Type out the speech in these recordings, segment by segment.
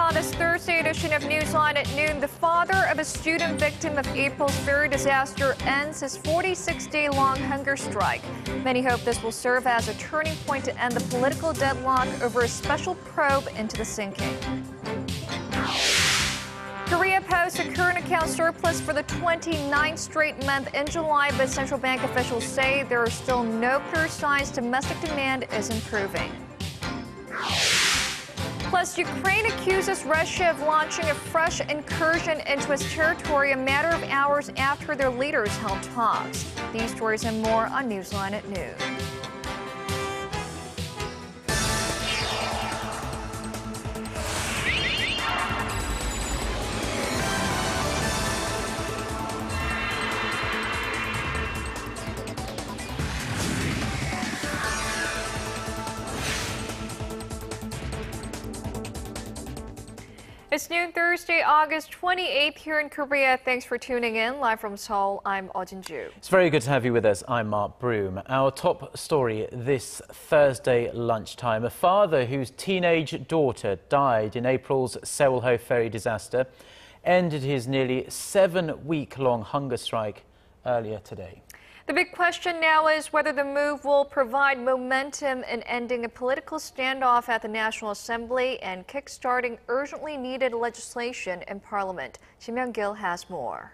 on this Thursday edition of Newsline at Noon, the father of a student victim of April's ferry disaster ends his 46-day-long hunger strike. Many hope this will serve as a turning point to end the political deadlock over a special probe into the sinking. Korea posts a current account surplus for the 29th straight month in July, but central bank officials say there are still no clear signs domestic demand is improving. Plus, Ukraine accuses Russia of launching a fresh incursion into its territory a matter of hours after their leaders held talks. These stories and more on Newsline at Noon. It's noon Thursday, August 28th here in Korea. Thanks for tuning in. Live from Seoul, I'm Eoh Jin-joo. It's very good to have you with us. I'm Mark Broome. Our top story this Thursday lunchtime. A father whose teenage daughter died in April's Sewol-ho ferry disaster ended his nearly 7-week-long hunger strike earlier today. The big question now is whether the move will provide momentum in ending a political standoff at the National Assembly and kickstarting urgently needed legislation in Parliament. Kim Myung-gil has more.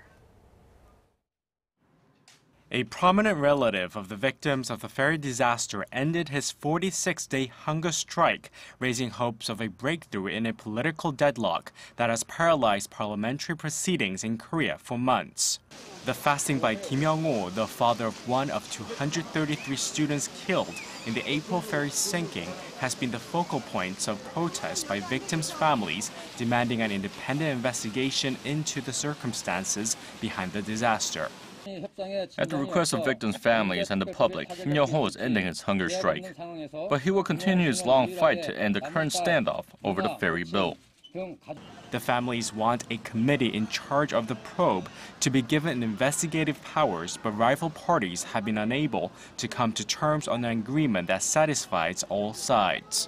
A prominent relative of the victims of the ferry disaster ended his 46-day hunger strike, raising hopes of a breakthrough in a political deadlock that has paralyzed parliamentary proceedings in Korea for months. The fasting by Kim Young-ho, the father of one of 233 students killed in the April ferry sinking, has been the focal point of protests by victims' families demanding an independent investigation into the circumstances behind the disaster. At the request of victims' families and the public, Kim Young-ho is ending his hunger strike. But he will continue his long fight to end the current standoff over the ferry bill. The families want a committee in charge of the probe to be given investigative powers, but rival parties have been unable to come to terms on an agreement that satisfies all sides.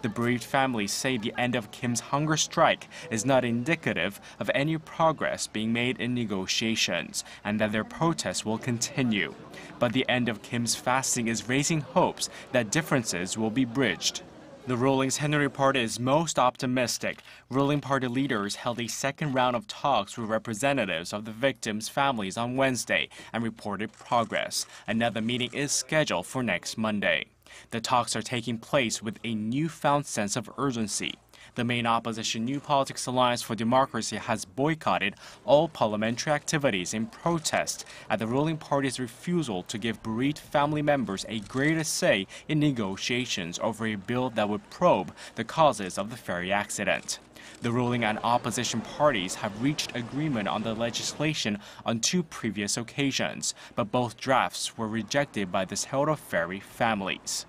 The bereaved families say the end of Kim's hunger strike is not indicative of any progress being made in negotiations, and that their protests will continue. But the end of Kim's fasting is raising hopes that differences will be bridged. The ruling's Henry Party is most optimistic. Ruling party leaders held a second round of talks with representatives of the victims' families on Wednesday and reported progress. Another meeting is scheduled for next Monday. The talks are taking place with a newfound sense of urgency. The main opposition New Politics Alliance for Democracy has boycotted all parliamentary activities in protest at the ruling party's refusal to give bereaved family members a greater say in negotiations over a bill that would probe the causes of the ferry accident. The ruling and opposition parties have reached agreement on the legislation on 2 previous occasions, but both drafts were rejected by the Sewol-ho ferry families.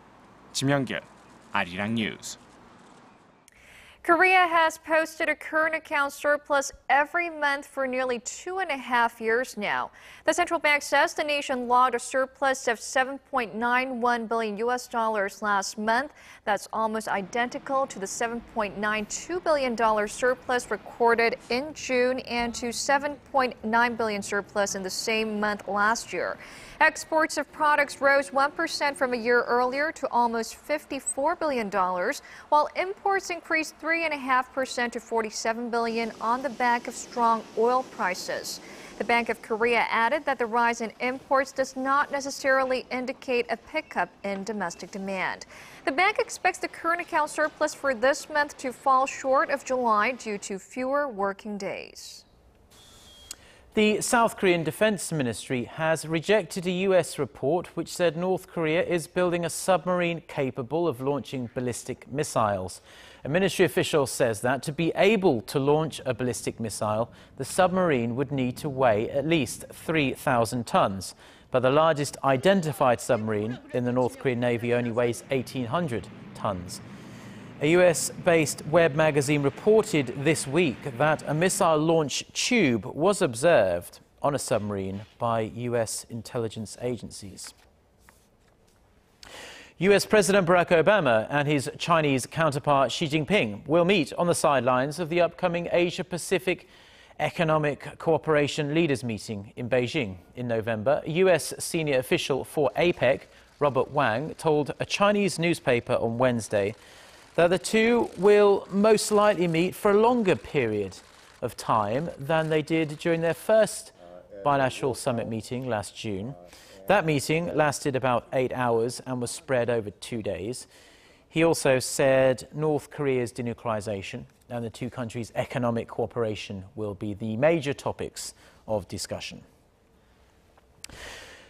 Kim Myung-gil, Arirang News. Korea has posted a current account surplus every month for nearly 2.5 years now. The central bank says the nation logged a surplus of $7.91 billion last month. That's almost identical to the $7.92 billion surplus recorded in June and to $7.9 billion surplus in the same month last year. Exports of products rose 1% from a year earlier to almost $54 billion, while imports increased 3.5% to $47 billion on the back of strong oil prices. The Bank of Korea added that the rise in imports does not necessarily indicate a pickup in domestic demand. The bank expects the current account surplus for this month to fall short of July due to fewer working days. The South Korean Defense Ministry has rejected a U.S. report which said North Korea is building a submarine capable of launching ballistic missiles. A ministry official says that to be able to launch a ballistic missile, the submarine would need to weigh at least 3,000 tons. But the largest identified submarine in the North Korean Navy only weighs 1,800 tons. A US-based web magazine reported this week that a missile launch tube was observed on a submarine by US intelligence agencies. US President Barack Obama and his Chinese counterpart Xi Jinping will meet on the sidelines of the upcoming Asia-Pacific Economic Cooperation Leaders Meeting in Beijing in November. US senior official for APEC, Robert Wang, told a Chinese newspaper on Wednesday that the two will most likely meet for a longer period of time than they did during their first bilateral summit meeting last June. That meeting lasted about 8 hours and was spread over 2 days. He also said North Korea's denuclearization and the two countries' economic cooperation will be the major topics of discussion.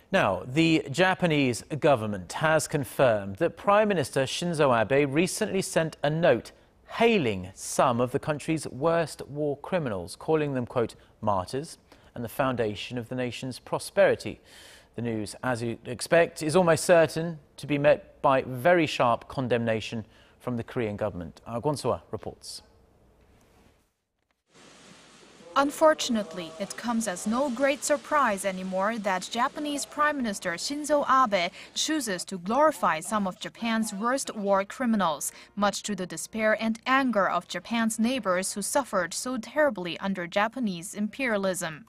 Now, the Japanese government has confirmed that Prime Minister Shinzo Abe recently sent a note hailing some of the country's worst war criminals, calling them, quote, martyrs and the foundation of the nation's prosperity. The news, as you'd expect, is almost certain to be met by very sharp condemnation from the Korean government. Gwon-soa reports. Unfortunately, it comes as no great surprise anymore that Japanese Prime Minister Shinzo Abe chooses to glorify some of Japan's worst war criminals, much to the despair and anger of Japan's neighbors who suffered so terribly under Japanese imperialism.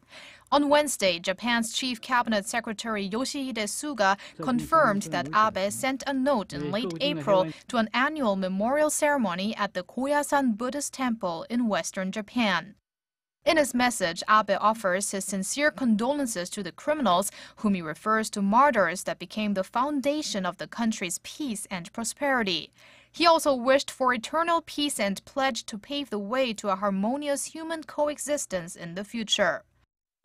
On Wednesday, Japan's Chief Cabinet Secretary Yoshihide Suga confirmed that Abe sent a note in late April to an annual memorial ceremony at the Koyasan Buddhist Temple in western Japan. In his message, Abe offers his sincere condolences to the criminals, whom he refers to martyrs that became the foundation of the country's peace and prosperity. He also wished for eternal peace and pledged to pave the way to a harmonious human coexistence in the future.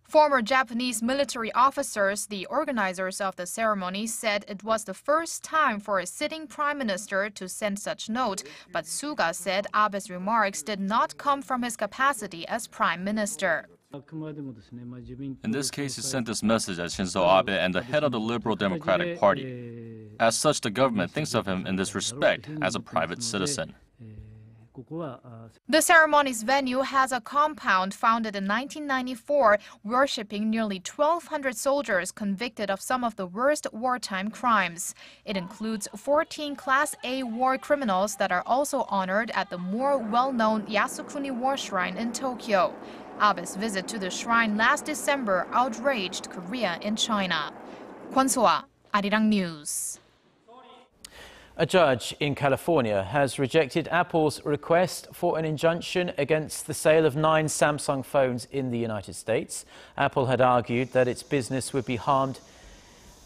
Former Japanese military officers, the organizers of the ceremony, said it was the first time for a sitting prime minister to send such note, but Suga said Abe's remarks did not come from his capacity as prime minister. In this case, he sent this message as Shinzo Abe and the head of the Liberal Democratic Party. As such, the government thinks of him in this respect as a private citizen. The ceremony's venue has a compound founded in 1994, worshipping nearly 1,200 soldiers convicted of some of the worst wartime crimes. It includes 14 Class A war criminals that are also honored at the more well-known Yasukuni War Shrine in Tokyo. Abe's visit to the shrine last December outraged Korea and China. Gwon-soa, Arirang News. A judge in California has rejected Apple's request for an injunction against the sale of 9 Samsung phones in the United States. Apple had argued that its business would be harmed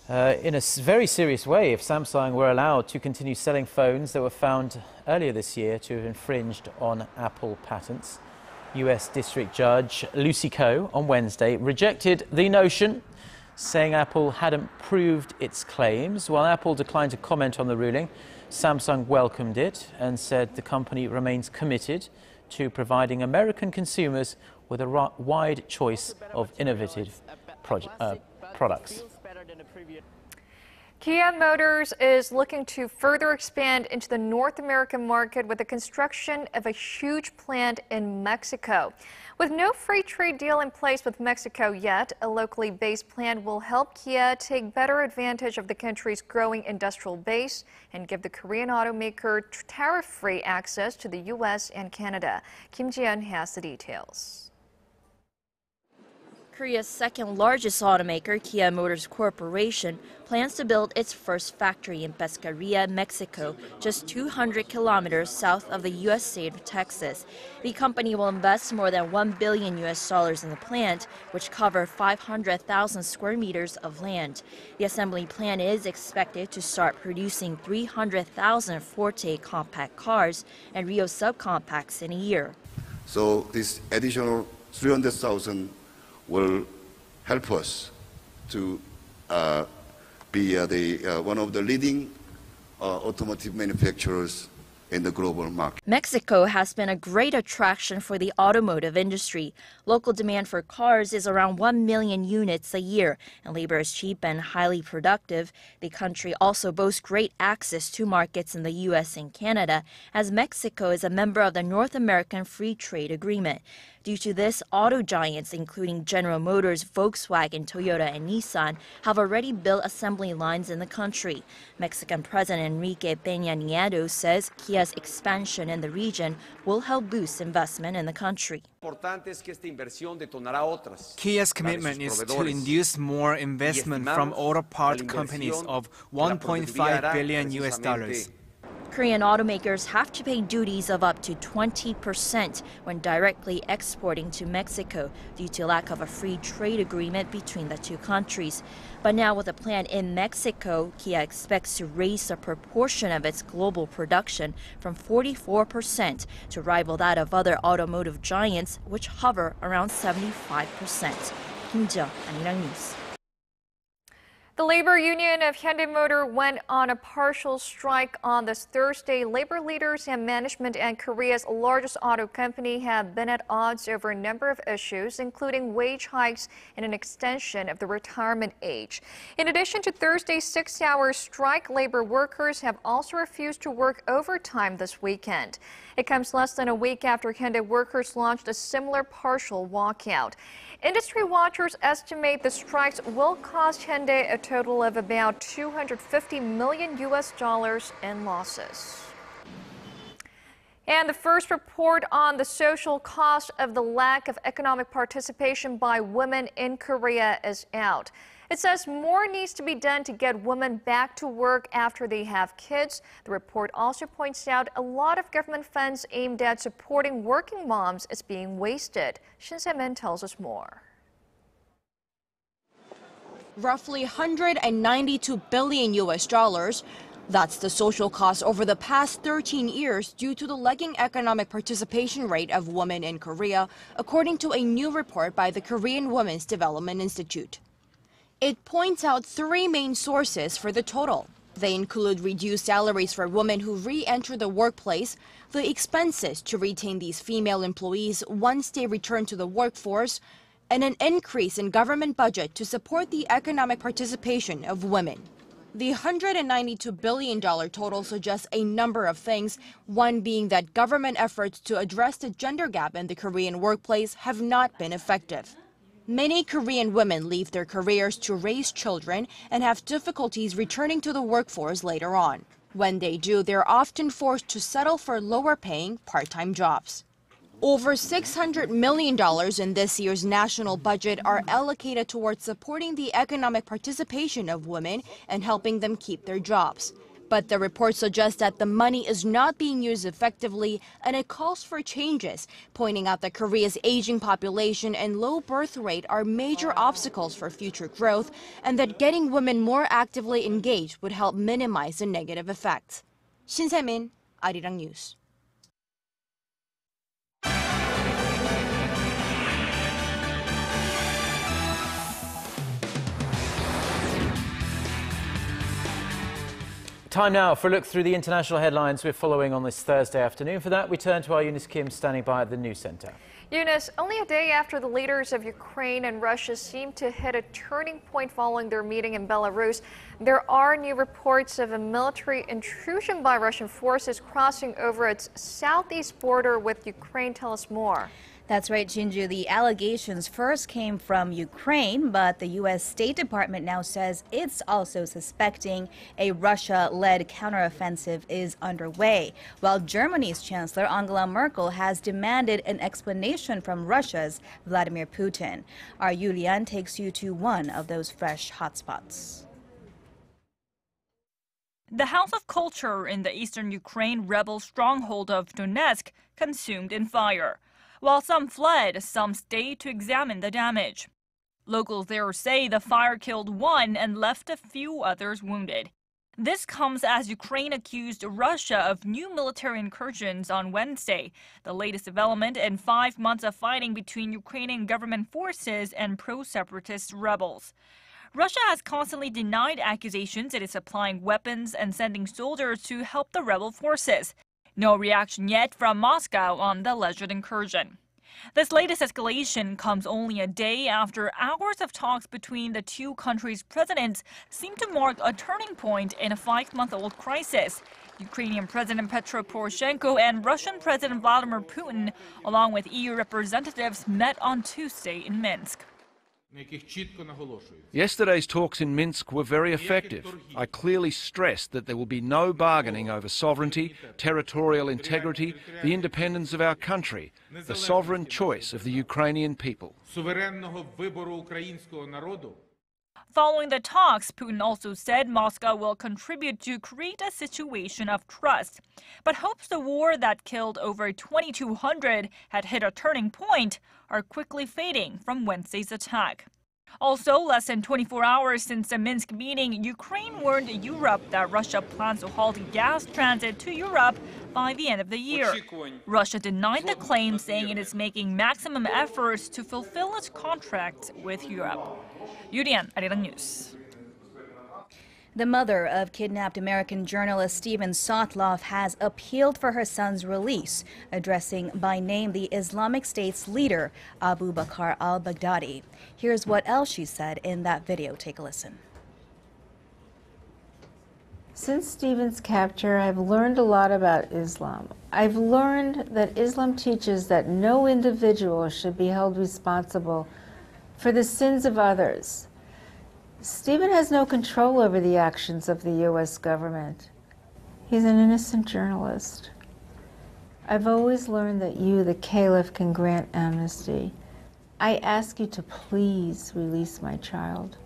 in a very serious way if Samsung were allowed to continue selling phones that were found earlier this year to have infringed on Apple patents. US District Judge Lucy Koh on Wednesday rejected the notion, saying Apple hadn't proved its claims. While Apple declined to comment on the ruling, Samsung welcomed it and said the company remains committed to providing American consumers with a wide choice of innovative products. Kia Motors is looking to further expand into the North American market with the construction of a huge plant in Mexico. With no free trade deal in place with Mexico yet, a locally based plant will help Kia take better advantage of the country's growing industrial base and give the Korean automaker tariff-free access to the U.S. and Canada. Kim Ji-yeon has the details. Korea's second largest automaker, Kia Motors Corporation, plans to build its first factory in Pesqueria, Mexico, just 200 kilometers south of the U.S. state of Texas. The company will invest more than $1 billion in the plant, which covers 500,000 square meters of land. The assembly plant is expected to start producing 300,000 Forte compact cars and Rio subcompacts in a year. So this additional 300,000 will help us to be one of the leading automotive manufacturers in the global market. Mexico has been a great attraction for the automotive industry. Local demand for cars is around 1 million units a year, and labor is cheap and highly productive. The country also boasts great access to markets in the U.S. and Canada, as Mexico is a member of the North American Free Trade Agreement. Due to this, auto giants, including General Motors, Volkswagen, Toyota, and Nissan, have already built assembly lines in the country. Mexican President Enrique Peña Nieto says Kia's expansion in the region will help boost investment in the country. Kia's commitment is to induce more investment from auto part companies of $1.5 billion. Korean automakers have to pay duties of up to 20% when directly exporting to Mexico due to lack of a free trade agreement between the two countries. But now with a plant in Mexico, Kia expects to raise the proportion of its global production from 44% to rival that of other automotive giants, which hover around 75%. Kim Jung, Arirang News. The labor union of Hyundai Motor went on a partial strike on this Thursday. Labor leaders and management and Korea's largest auto company have been at odds over a number of issues, including wage hikes and an extension of the retirement age. In addition to Thursday's 6-hour strike, labor workers have also refused to work overtime this weekend. It comes less than a week after Hyundai workers launched a similar partial walkout. Industry watchers estimate the strikes will cost Hyundai a total of about $250 million in losses. And the first report on the social cost of the lack of economic participation by women in Korea is out. It says more needs to be done to get women back to work after they have kids. The report also points out a lot of government funds aimed at supporting working moms is being wasted. Shin Se-min tells us more. Roughly $192 billion. That's the social cost over the past 13 years due to the lagging economic participation rate of women in Korea, according to a new report by the Korean Women's Development Institute. It points out 3 main sources for the total. They include reduced salaries for women who re-enter the workplace, the expenses to retain these female employees once they return to the workforce, and an increase in government budget to support the economic participation of women. The $192 billion total suggests a number of things, one being that government efforts to address the gender gap in the Korean workplace have not been effective. Many Korean women leave their careers to raise children and have difficulties returning to the workforce later on. When they do, they're often forced to settle for lower-paying part-time jobs. Over $600 million in this year's national budget are allocated towards supporting the economic participation of women and helping them keep their jobs. But the report suggests that the money is not being used effectively, and it calls for changes, pointing out that Korea's aging population and low birth rate are major obstacles for future growth, and that getting women more actively engaged would help minimize the negative effects. Shin Se-min, Arirang News. Time now for a look through the international headlines we're following on this Thursday afternoon. For that, we turn to our Eunice Kim standing by at the news center. Eunice, only a day after the leaders of Ukraine and Russia seem to hit a turning point following their meeting in Belarus, there are new reports of a military intrusion by Russian forces crossing over its southeast border with Ukraine. Tell us more. That's right, Jin-joo. The allegations first came from Ukraine, but the U.S. State Department now says it's also suspecting a Russia-led counteroffensive is underway, while Germany's Chancellor Angela Merkel has demanded an explanation from Russia's Vladimir Putin. Our Yulian takes you to one of those fresh hotspots. The House of Culture in the eastern Ukraine rebel stronghold of Donetsk consumed in fire. While some fled, some stayed to examine the damage. Locals there say the fire killed one and left a few others wounded. This comes as Ukraine accused Russia of new military incursions on Wednesday, the latest development in 5 months of fighting between Ukrainian government forces and pro-separatist rebels. Russia has constantly denied accusations it is supplying weapons and sending soldiers to help the rebel forces. No reaction yet from Moscow on the alleged incursion. This latest escalation comes only a day after hours of talks between the two countries' presidents seem to mark a turning point in a 5-month-old crisis. Ukrainian President Petro Poroshenko and Russian President Vladimir Putin, along with EU representatives, met on Tuesday in Minsk. Yesterday's talks in Minsk were very effective. I clearly stressed that there will be no bargaining over sovereignty, territorial integrity, the independence of our country, the sovereign choice of the Ukrainian people. Following the talks, Putin also said Moscow will contribute to create a situation of trust, but hopes the war that killed over 2,200 had hit a turning point are quickly fading from Wednesday's attack. Also, less than 24 hours since the Minsk meeting, Ukraine warned Europe that Russia plans to halt gas transit to Europe by the end of the year. Russia denied the claim, saying it is making maximum efforts to fulfill its contracts with Europe. Yurian, Arirang News. The mother of kidnapped American journalist Steven Sotloff has appealed for her son's release, addressing by name the Islamic State's leader, Abu Bakr al-Baghdadi. Here's what else she said in that video. Take a listen. Since Steven's capture, I've learned a lot about Islam. I've learned that Islam teaches that no individual should be held responsible for the sins of others. Steven has no control over the actions of the U.S. government. He's an innocent journalist. I've always learned that you, the Caliph, can grant amnesty. I ask you to please release my child.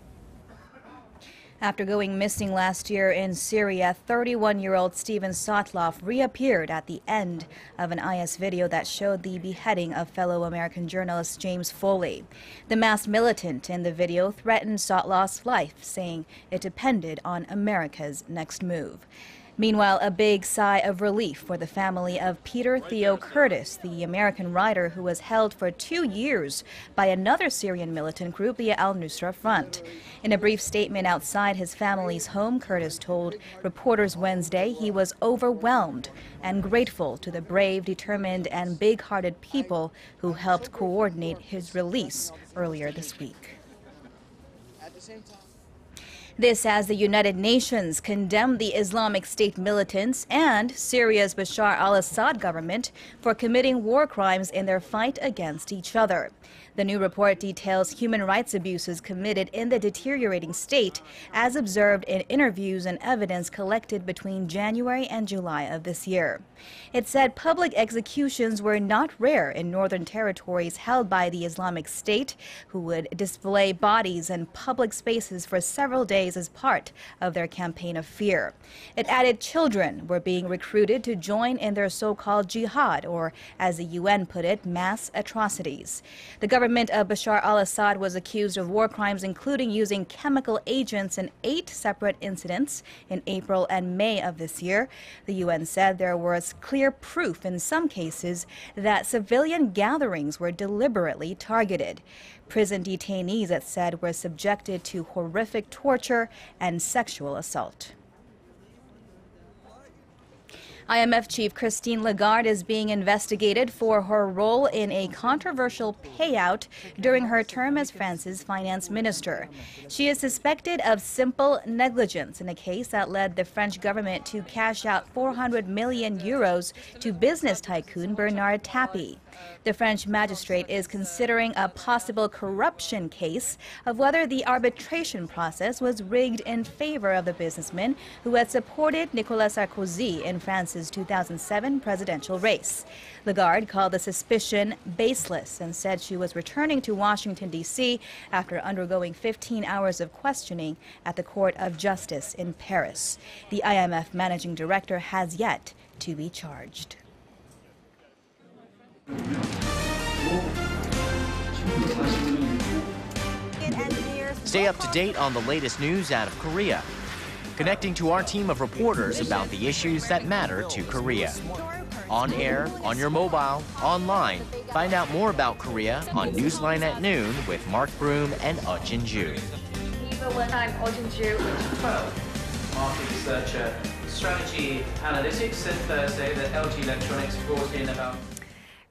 After going missing last year in Syria, 31-year-old Steven Sotloff reappeared at the end of an IS video that showed the beheading of fellow American journalist James Foley. The masked militant in the video threatened Sotloff's life, saying it depended on America's next move. Meanwhile, a big sigh of relief for the family of Peter Theo Curtis, the American writer who was held for 2 years by another Syrian militant group, the Al-Nusra Front. In a brief statement outside his family's home, Curtis told reporters Wednesday he was overwhelmed and grateful to the brave, determined, and big-hearted people who helped coordinate his release earlier this week. This as the United Nations condemned the Islamic State militants and Syria's Bashar al-Assad government for committing war crimes in their fight against each other. The new report details human rights abuses committed in the deteriorating state, as observed in interviews and evidence collected between January and July of this year. It said public executions were not rare in northern territories held by the Islamic State, who would display bodies in public spaces for several days as part of their campaign of fear. It added children were being recruited to join in their so-called jihad, or as the UN put it, mass atrocities. The government of Bashar al-Assad was accused of war crimes, including using chemical agents in 8 separate incidents in April and May of this year. The UN said there was clear proof in some cases that civilian gatherings were deliberately targeted. Prison detainees, it said, were subjected to horrific torture and sexual assault. IMF chief Christine Lagarde is being investigated for her role in a controversial payout during her term as France's finance minister. She is suspected of simple negligence in a case that led the French government to cash out 400 million euros to business tycoon Bernard Tapie. The French magistrate is considering a possible corruption case of whether the arbitration process was rigged in favor of the businessman who had supported Nicolas Sarkozy in France's 2007 presidential race. Lagarde called the suspicion baseless and said she was returning to Washington, D.C. after undergoing 15 hours of questioning at the Court of Justice in Paris. The IMF managing director has yet to be charged. Stay up to date on the latest news out of Korea, connecting to our team of reporters about the issues that matter to Korea. On air, on your mobile, online. Find out more about Korea on Newsline at Noon with Mark Broome and Eoh Jin-joo. I'm Eoh Jin-joo with Pro. Mark is such a Strategy Analytics said Thursday that LG Electronics brought in about...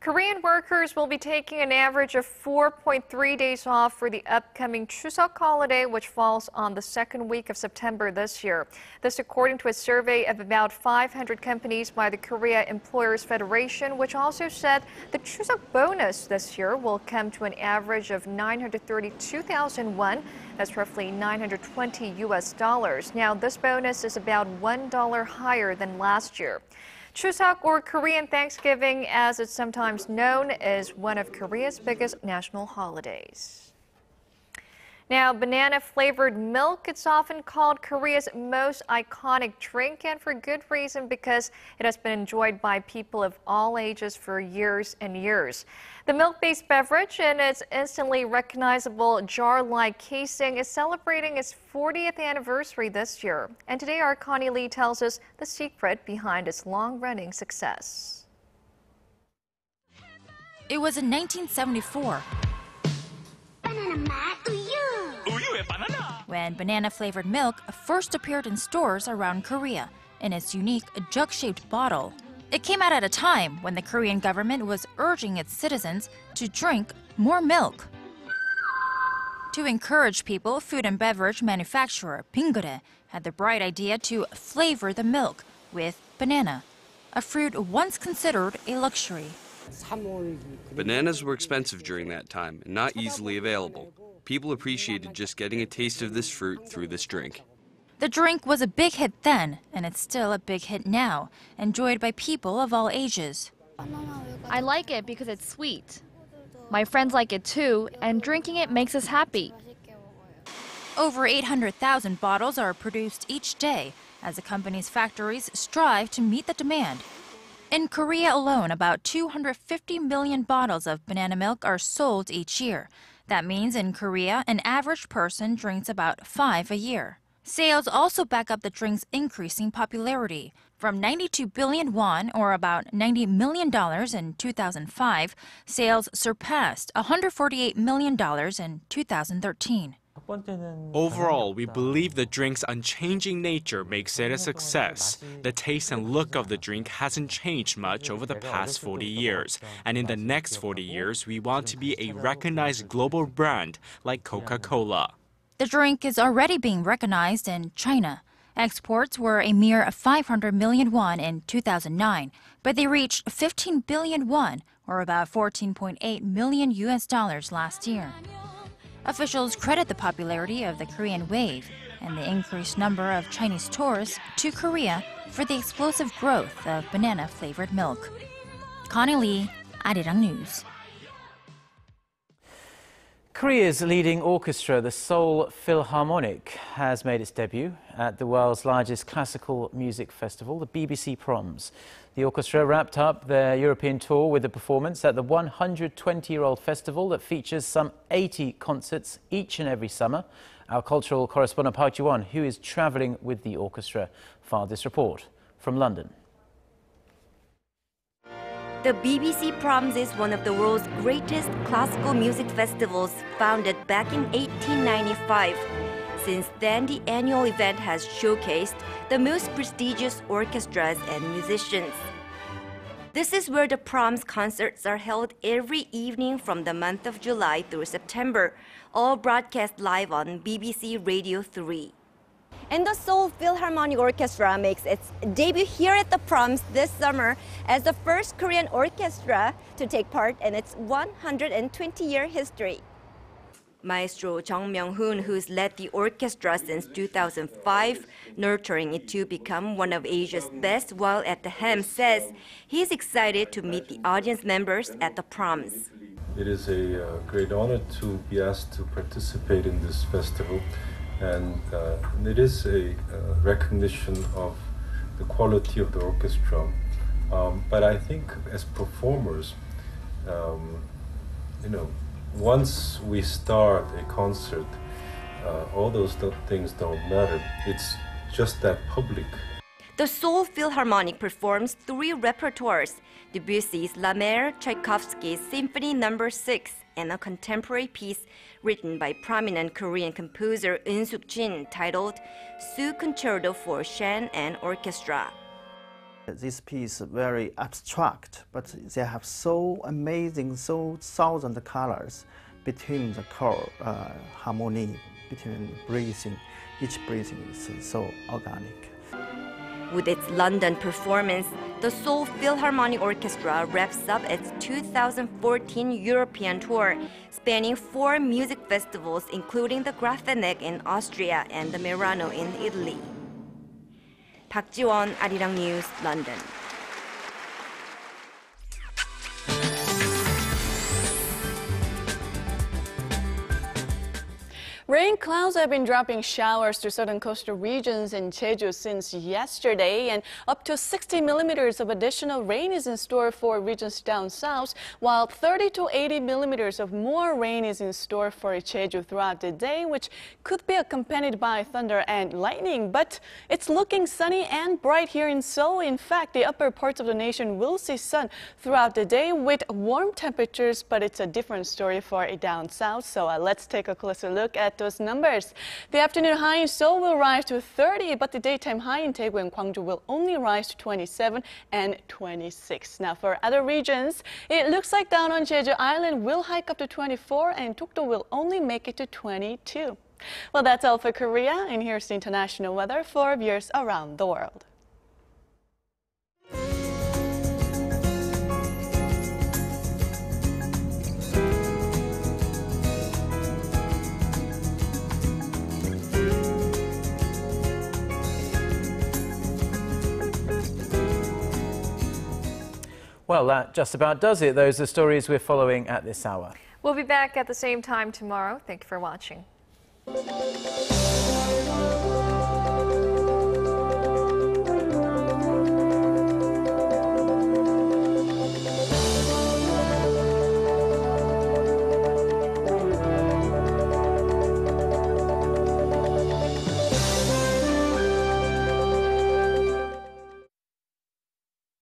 Korean workers will be taking an average of 4.3 days off for the upcoming Chuseok holiday, which falls on the second week of September this year. This according to a survey of about 500 companies by the Korea Employers Federation, which also said the Chuseok bonus this year will come to an average of 932,000 won. That's roughly $920. Now, this bonus is about $1 higher than last year. Chuseok, or Korean Thanksgiving as it's sometimes known, is one of Korea's biggest national holidays. Now, banana-flavored milk, it's often called Korea's most iconic drink, and for good reason, because it has been enjoyed by people of all ages for years and years. The milk-based beverage, in its instantly recognizable jar-like casing, is celebrating its 40th anniversary this year. And today, our Connie Lee tells us the secret behind its long-running success. It was in 1974. When banana-flavored milk first appeared in stores around Korea in its unique jug-shaped bottle. It came out at a time when the Korean government was urging its citizens to drink more milk. To encourage people, food and beverage manufacturer Bingure had the bright idea to flavor the milk with banana, a fruit once considered a luxury. Bananas were expensive during that time and not easily available. People appreciated just getting a taste of this fruit through this drink. The drink was a big hit then, and it's still a big hit now, enjoyed by people of all ages. I like it because it's sweet. My friends like it too, and drinking it makes us happy. Over 800,000 bottles are produced each day as the company's factories strive to meet the demand. In Korea alone, about 250 million bottles of banana milk are sold each year. That means in Korea, an average person drinks about 5 a year. Sales also back up the drink's increasing popularity. From 92 billion won, or about $90 million in 2005, sales surpassed $148 million in 2013. Overall, we believe the drink's unchanging nature makes it a success. The taste and look of the drink hasn't changed much over the past 40 years. And in the next 40 years, we want to be a recognized global brand like Coca-Cola. The drink is already being recognized in China. Exports were a mere 500 million won in 2009, but they reached 15 billion won, or about $14.8 million last year. Officials credit the popularity of the Korean wave and the increased number of Chinese tourists to Korea for the explosive growth of banana-flavored milk. Connie Lee, Arirang News. Korea's leading orchestra, the Seoul Philharmonic, has made its debut at the world's largest classical music festival, the BBC Proms. The orchestra wrapped up their European tour with a performance at the 120-year-old festival that features some 80 concerts each and every summer. Our cultural correspondent Park Ji-won, who is travelling with the orchestra, filed this report from London. The BBC Proms is one of the world's greatest classical music festivals, founded back in 1895. Since then, the annual event has showcased the most prestigious orchestras and musicians. This is where the Proms concerts are held every evening from the month of July through September, all broadcast live on BBC Radio 3. And the Seoul Philharmonic Orchestra makes its debut here at the Proms this summer as the first Korean orchestra to take part in its 120-year history. Maestro Jung Myung-hoon, who's led the orchestra since 2005, nurturing it to become one of Asia's best while at the helm, says he's excited to meet the audience members at the Proms. It is a great honor to be asked to participate in this festival, and it is a recognition of the quality of the orchestra. But I think as performers, once we start a concert, all those things don't matter. It's just that public. The Seoul Philharmonic performs 3 repertoires: Debussy's La Mer, Tchaikovsky's Symphony No. 6, and a contemporary piece written by prominent Korean composer Eoh Jin titled Su Concerto for Shan and Orchestra. This piece is very abstract, but they have so amazing, so thousand colors between the chord harmony, between breathing. Each breathing is so organic. With its London performance, the Seoul Philharmonic Orchestra wraps up its 2014 European tour, spanning 4 music festivals including the Grafeneck in Austria and the Merano in Italy. Park Ji-won, Arirang News, London. Rain clouds have been dropping showers to southern coastal regions in Jeju since yesterday, and up to 60 millimeters of additional rain is in store for regions down south, while 30 to 80 millimeters of more rain is in store for Jeju throughout the day, which could be accompanied by thunder and lightning. But it's looking sunny and bright here in Seoul. In fact, the upper parts of the nation will see sun throughout the day with warm temperatures, but it's a different story for down south. So let's take a closer look at those numbers. The afternoon high in Seoul will rise to 30, but the daytime high in Daegu and Gwangju will only rise to 27 and 26. Now for other regions, it looks like down on Jeju Island will hike up to 24 and Dokdo will only make it to 22. Well, that's all for Korea, and here's the international weather for viewers around the world. Well, that just about does it. Those are the stories we're following at this hour. We'll be back at the same time tomorrow. Thank you for watching.